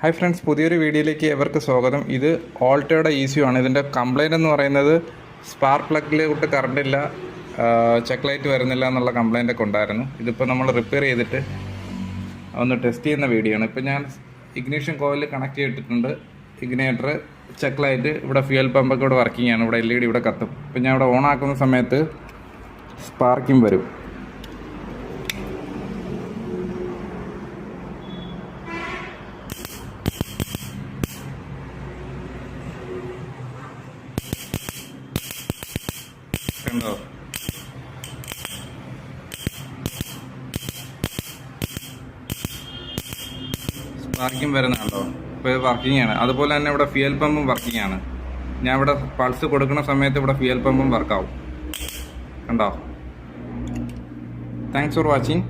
Hi friends, പുതിയൊരു വീഡിയോയിലേക്ക് എവർക്ക് സ്വാഗതം. ഇത് ഓൾട്ടോയുടെ ECU ആണ്. ഇതിൻ്റെ കംപ്ലയിൻ്റ് എന്ന് പറയുന്നത് സ്പാർക്ക് പ്ലഗിലോട്ട് കറണ്ടില്ല, ചെക്ക് ലൈറ്റ് വരുന്നില്ല എന്നുള്ള കംപ്ലയിൻ്റ് ഒക്കെ ഉണ്ടായിരുന്നു. ഇതിപ്പോൾ നമ്മൾ റിപ്പയർ ചെയ്തിട്ട് ഒന്ന് ടെസ്റ്റ് ചെയ്യുന്ന വീഡിയോ ആണ്. ഇപ്പോൾ ഞാൻ ഇഗ്നിഷൻ കോയിൽ കണക്ട് ചെയ്തിട്ടുണ്ട്. ഇഗ്നേറ്റർ, ചെക്ക് ലൈറ്റ്, ഇവിടെ ഫ്യൂൽ പമ്പൊക്കെ ഇവിടെ വർക്കിംഗ് ആണ്. ഇവിടെ LED ഇവിടെ കത്തും. ഇപ്പോൾ ഞാൻ ഇവിടെ ഓൺ ആക്കുന്ന സമയത്ത് സ്പാർക്കിംഗ് വരും. കണ്ടോ? സ്പാർക്കിംഗ് വരുന്നുണ്ടോ? ഇപ്പോൾ ഇത് വർക്കിംഗ് ആണ്. അതുപോലെ തന്നെ ഇവിടെ ഫ്യൂൽ പമ്പും വർക്കിംഗ് ആണ്. ഞാൻ ഇവിടെ പൾസ് കൊടുക്കുന്ന സമയത്ത് ഇവിടെ ഫ്യൂൽ പമ്പും വർക്കാവും. കണ്ടോ? Thanks for watching.